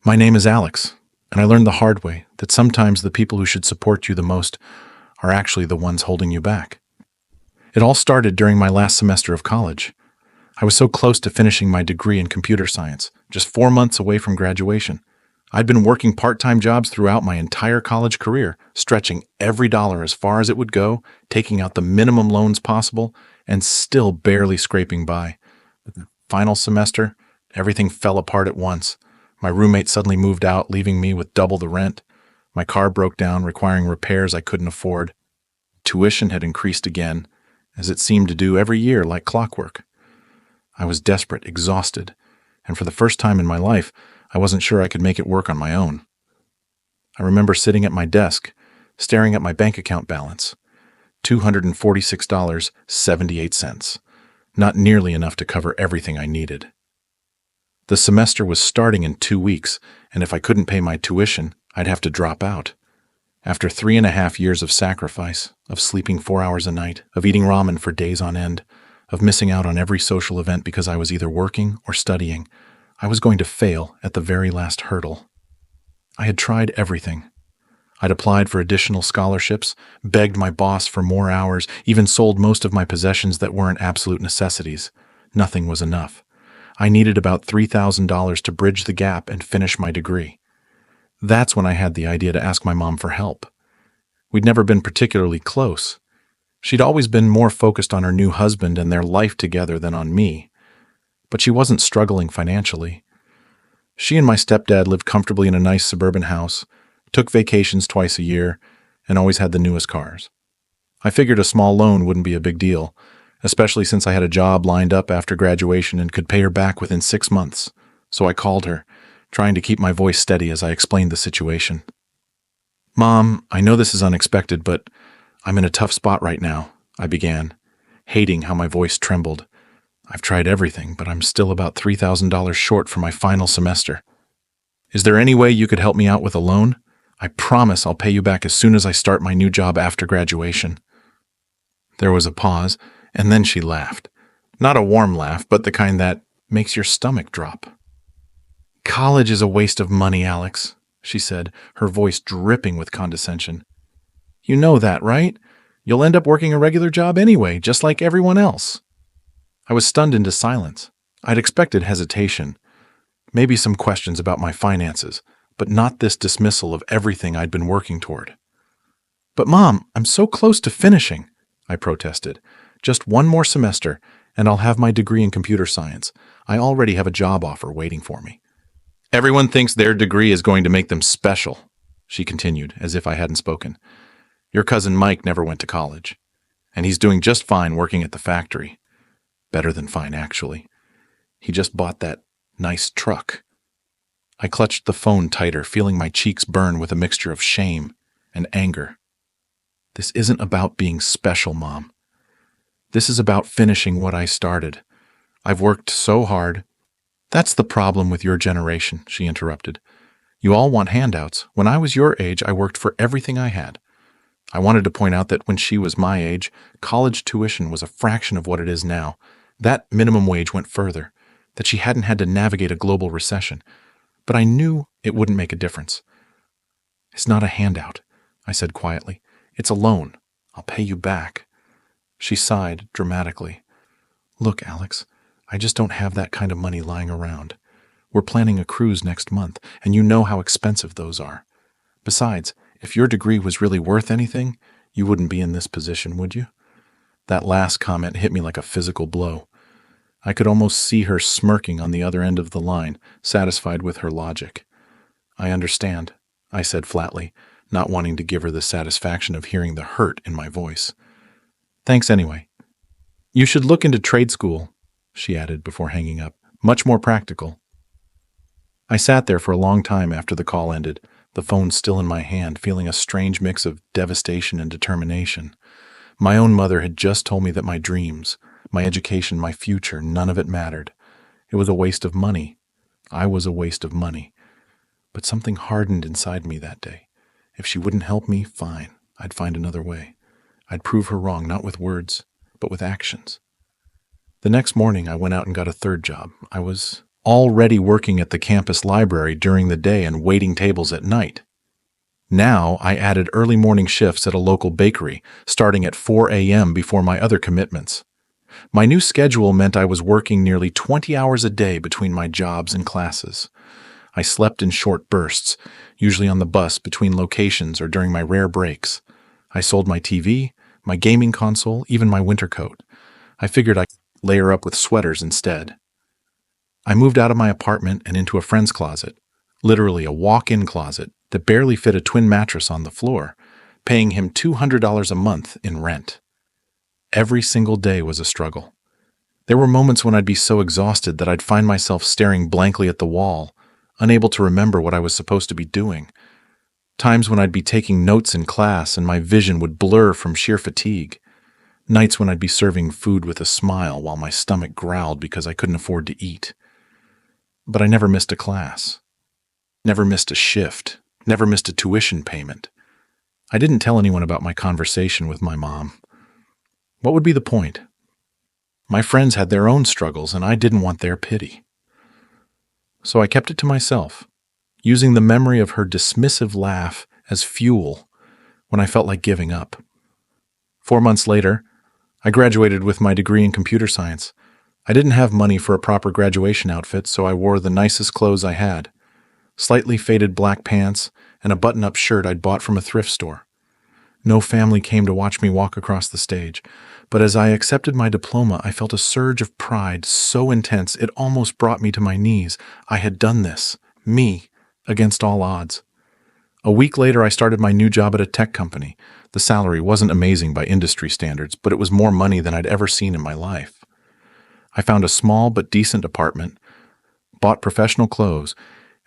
My name is Alex, and I learned the hard way that sometimes the people who should support you the most are actually the ones holding you back. It all started during my last semester of college. I was so close to finishing my degree in computer science, just 4 months away from graduation. I'd been working part-time jobs throughout my entire college career, stretching every dollar as far as it would go, taking out the minimum loans possible, and still barely scraping by. But the final semester, everything fell apart at once. My roommate suddenly moved out, leaving me with double the rent. My car broke down, requiring repairs I couldn't afford. Tuition had increased again, as it seemed to do every year like clockwork. I was desperate, exhausted, and for the first time in my life, I wasn't sure I could make it work on my own. I remember sitting at my desk, staring at my bank account balance, $246.78, not nearly enough to cover everything I needed. The semester was starting in 2 weeks, and if I couldn't pay my tuition, I'd have to drop out. After 3.5 years of sacrifice, of sleeping 4 hours a night, of eating ramen for days on end, of missing out on every social event because I was either working or studying, I was going to fail at the very last hurdle. I had tried everything. I'd applied for additional scholarships, begged my boss for more hours, even sold most of my possessions that weren't absolute necessities. Nothing was enough. I needed about $3,000 to bridge the gap and finish my degree. That's when I had the idea to ask my mom for help. We'd never been particularly close. She'd always been more focused on her new husband and their life together than on me. But she wasn't struggling financially. She and my stepdad lived comfortably in a nice suburban house, took vacations twice a year, and always had the newest cars. I figured a small loan wouldn't be a big deal, especially since I had a job lined up after graduation and could pay her back within 6 months. So I called her, trying to keep my voice steady as I explained the situation. "Mom, I know this is unexpected, but I'm in a tough spot right now," I began, hating how my voice trembled. "I've tried everything, but I'm still about $3,000 short for my final semester. Is there any way you could help me out with a loan? I promise I'll pay you back as soon as I start my new job after graduation." There was a pause, and then she laughed. Not a warm laugh, but the kind that makes your stomach drop. "College is a waste of money, Alex," she said, her voice dripping with condescension. "You know that, right? You'll end up working a regular job anyway, just like everyone else." I was stunned into silence. I'd expected hesitation, maybe some questions about my finances, but not this dismissal of everything I'd been working toward. "But Mom, I'm so close to finishing," I protested. "Just one more semester, and I'll have my degree in computer science. I already have a job offer waiting for me." "Everyone thinks their degree is going to make them special," she continued, as if I hadn't spoken. "Your cousin Mike never went to college, and he's doing just fine working at the factory. Better than fine, actually. He just bought that nice truck." I clutched the phone tighter, feeling my cheeks burn with a mixture of shame and anger. "This isn't about being special, Mom. This is about finishing what I started. I've worked so hard." "That's the problem with your generation," she interrupted. "You all want handouts. When I was your age, I worked for everything I had." I wanted to point out that when she was my age, college tuition was a fraction of what it is now. That minimum wage went further, that she hadn't had to navigate a global recession. But I knew it wouldn't make a difference. "It's not a handout," I said quietly. "It's a loan. I'll pay you back." She sighed dramatically. "Look, Alex, I just don't have that kind of money lying around. We're planning a cruise next month, and you know how expensive those are. Besides, if your degree was really worth anything, you wouldn't be in this position, would you?" That last comment hit me like a physical blow. I could almost see her smirking on the other end of the line, satisfied with her logic. "I understand," I said flatly, not wanting to give her the satisfaction of hearing the hurt in my voice. "Thanks anyway. You should look into trade school," she added before hanging up. "Much more practical." I sat there for a long time after the call ended, the phone still in my hand, feeling a strange mix of devastation and determination. My own mother had just told me that my dreams, my education, my future, none of it mattered. It was a waste of money. I was a waste of money. But something hardened inside me that day. If she wouldn't help me, fine. I'd find another way. I'd prove her wrong, not with words, but with actions. The next morning, I went out and got a third job. I was already working at the campus library during the day and waiting tables at night. Now I added early morning shifts at a local bakery, starting at 4 a.m. before my other commitments. My new schedule meant I was working nearly 20 hours a day between my jobs and classes. I slept in short bursts, usually on the bus between locations or during my rare breaks. I sold my TV, my gaming console, even my winter coat. I figured I'd layer up with sweaters instead. I moved out of my apartment and into a friend's closet, literally a walk-in closet that barely fit a twin mattress on the floor, paying him $200 a month in rent. Every single day was a struggle. There were moments when I'd be so exhausted that I'd find myself staring blankly at the wall, unable to remember what I was supposed to be doing. Times when I'd be taking notes in class and my vision would blur from sheer fatigue. Nights when I'd be serving food with a smile while my stomach growled because I couldn't afford to eat. But I never missed a class. Never missed a shift. Never missed a tuition payment. I didn't tell anyone about my conversation with my mom. What would be the point? My friends had their own struggles, and I didn't want their pity. So I kept it to myself, using the memory of her dismissive laugh as fuel when I felt like giving up. 4 months later, I graduated with my degree in computer science. I didn't have money for a proper graduation outfit, so I wore the nicest clothes I had. Slightly faded black pants and a button-up shirt I'd bought from a thrift store. No family came to watch me walk across the stage, but as I accepted my diploma, I felt a surge of pride so intense it almost brought me to my knees. I had done this, me, against all odds. A week later, I started my new job at a tech company. The salary wasn't amazing by industry standards, but it was more money than I'd ever seen in my life. I found a small but decent apartment, bought professional clothes,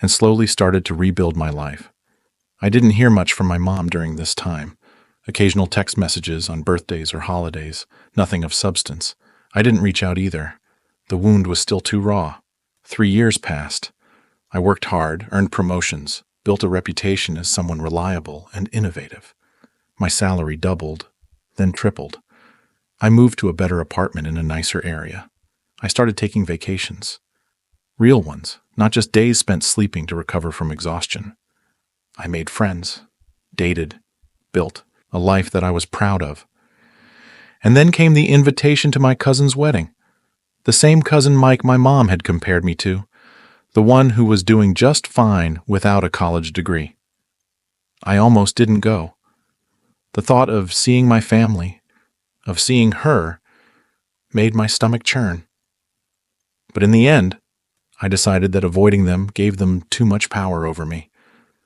and slowly started to rebuild my life. I didn't hear much from my mom during this time. Occasional text messages on birthdays or holidays, nothing of substance. I didn't reach out either. The wound was still too raw. 3 years passed. I worked hard, earned promotions, built a reputation as someone reliable and innovative. My salary doubled, then tripled. I moved to a better apartment in a nicer area. I started taking vacations. Real ones, not just days spent sleeping to recover from exhaustion. I made friends, dated, built a life that I was proud of. And then came the invitation to my cousin's wedding. The same cousin Mike my mom had compared me to, the one who was doing just fine without a college degree. I almost didn't go. The thought of seeing my family, of seeing her, made my stomach churn. But in the end, I decided that avoiding them gave them too much power over me.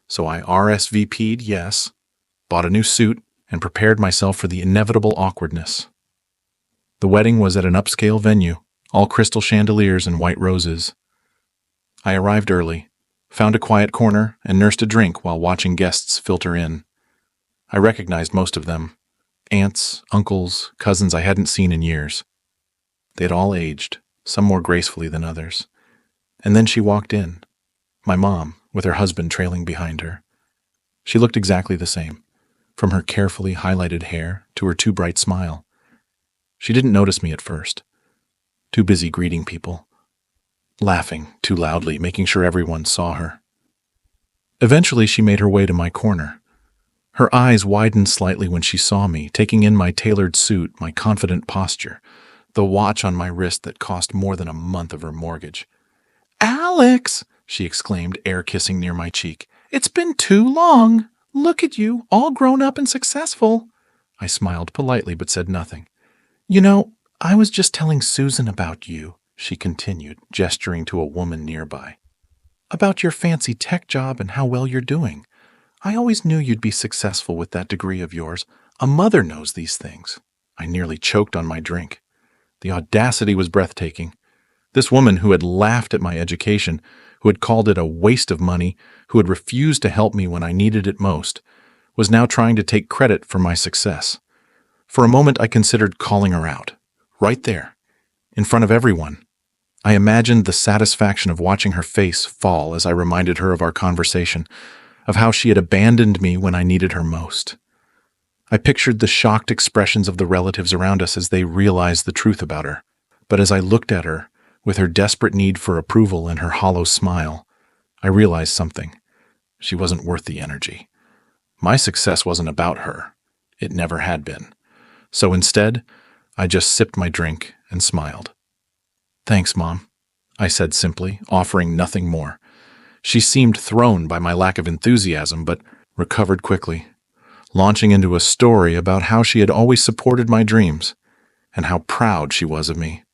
So I RSVP'd yes, bought a new suit, and prepared myself for the inevitable awkwardness. The wedding was at an upscale venue, all crystal chandeliers and white roses. I arrived early, found a quiet corner, and nursed a drink while watching guests filter in. I recognized most of them. Aunts, uncles, cousins I hadn't seen in years. They had all aged, some more gracefully than others. And then she walked in, my mom, with her husband trailing behind her. She looked exactly the same, from her carefully highlighted hair to her too bright smile. She didn't notice me at first. Too busy greeting people, laughing too loudly, making sure everyone saw her. Eventually, she made her way to my corner. Her eyes widened slightly when she saw me, taking in my tailored suit, my confident posture, the watch on my wrist that cost more than a month of her mortgage. "Alex!" she exclaimed, air-kissing near my cheek. "It's been too long. Look at you, all grown up and successful." I smiled politely but said nothing. "You know, I was just telling Susan about you," she continued, gesturing to a woman nearby. "About your fancy tech job and how well you're doing. I always knew you'd be successful with that degree of yours. A mother knows these things." I nearly choked on my drink. The audacity was breathtaking. This woman who had laughed at my education, who had called it a waste of money, who had refused to help me when I needed it most, was now trying to take credit for my success. For a moment, I considered calling her out. Right there, in front of everyone. I imagined the satisfaction of watching her face fall as I reminded her of our conversation, of how she had abandoned me when I needed her most. I pictured the shocked expressions of the relatives around us as they realized the truth about her. But as I looked at her, With her desperate need for approval and her hollow smile, I realized something. She wasn't worth the energy. My success wasn't about her. It never had been. So instead, I just sipped my drink and smiled. "Thanks, Mom," I said simply, offering nothing more. She seemed thrown by my lack of enthusiasm, but recovered quickly, launching into a story about how she had always supported my dreams and how proud she was of me.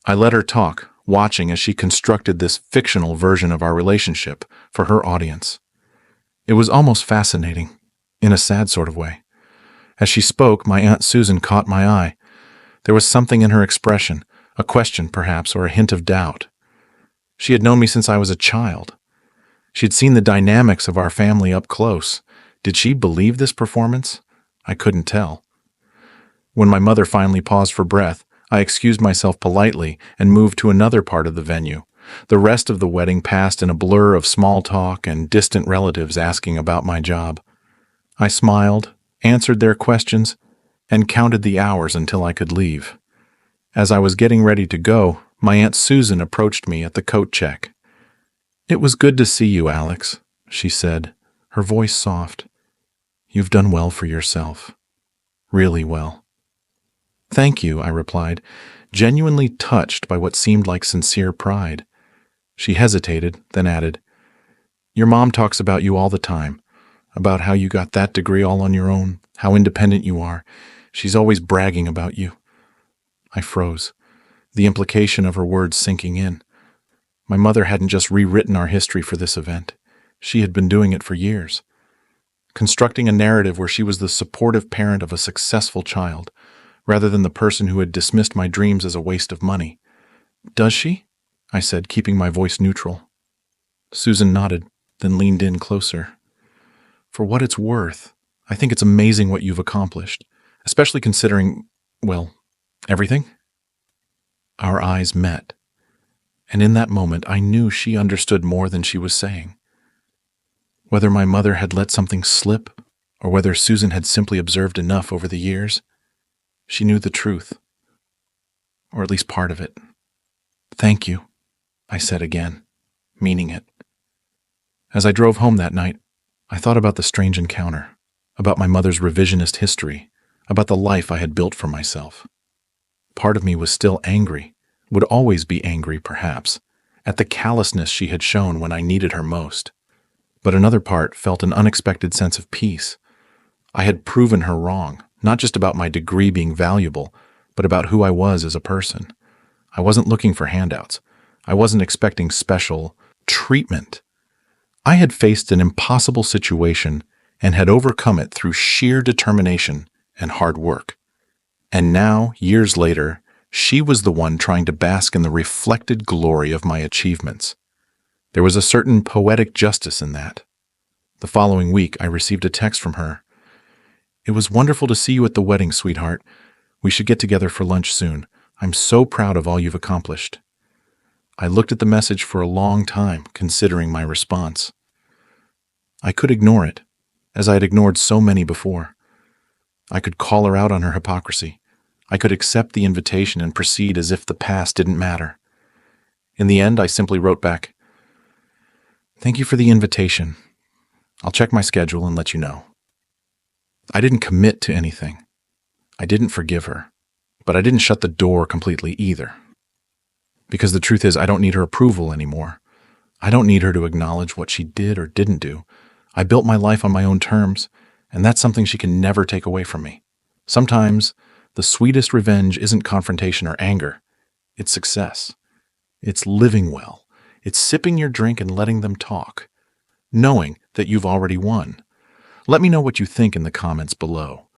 I let her talk, watching as she constructed this fictional version of our relationship for her audience. It was almost fascinating, in a sad sort of way. As she spoke, my Aunt Susan caught my eye. There was something in her expression, a question perhaps, or a hint of doubt. She had known me since I was a child. She had seen the dynamics of our family up close. Did she believe this performance? I couldn't tell. When my mother finally paused for breath, I excused myself politely and moved to another part of the venue. The rest of the wedding passed in a blur of small talk and distant relatives asking about my job. I smiled, answered their questions, and counted the hours until I could leave. As I was getting ready to go, my Aunt Susan approached me at the coat check. "It was good to see you, Alex," she said, her voice soft. "You've done well for yourself. Really well." "Thank you," I replied, genuinely touched by what seemed like sincere pride. She hesitated, then added, "Your mom talks about you all the time, about how you got that degree all on your own, how independent you are. She's always bragging about you." I froze, the implication of her words sinking in. My mother hadn't just rewritten our history for this event. She had been doing it for years, constructing a narrative where she was the supportive parent of a successful child, rather than the person who had dismissed my dreams as a waste of money. "Does she?" I said, keeping my voice neutral. Susan nodded, then leaned in closer. "For what it's worth, I think it's amazing what you've accomplished, especially considering, well, everything." Our eyes met, and in that moment I knew she understood more than she was saying. Whether my mother had let something slip, or whether Susan had simply observed enough over the years, she knew the truth, or at least part of it. "Thank you," I said again, meaning it. As I drove home that night, I thought about the strange encounter, about my mother's revisionist history, about the life I had built for myself. Part of me was still angry, would always be angry, perhaps, at the callousness she had shown when I needed her most. But another part felt an unexpected sense of peace. I had proven her wrong, not just about my degree being valuable, but about who I was as a person. I wasn't looking for handouts. I wasn't expecting special treatment. I had faced an impossible situation and had overcome it through sheer determination and hard work. And now, years later, she was the one trying to bask in the reflected glory of my achievements. There was a certain poetic justice in that. The following week, I received a text from her. "It was wonderful to see you at the wedding, sweetheart. We should get together for lunch soon. I'm so proud of all you've accomplished." I looked at the message for a long time, considering my response. I could ignore it, as I had ignored so many before. I could call her out on her hypocrisy. I could accept the invitation and proceed as if the past didn't matter. In the end, I simply wrote back, "Thank you for the invitation. I'll check my schedule and let you know." I didn't commit to anything. I didn't forgive her, but I didn't shut the door completely either. Because the truth is, I don't need her approval anymore. I don't need her to acknowledge what she did or didn't do. I built my life on my own terms, and that's something she can never take away from me. Sometimes, the sweetest revenge isn't confrontation or anger. It's success. It's living well. It's sipping your drink and letting them talk, knowing that you've already won. Let me know what you think in the comments below.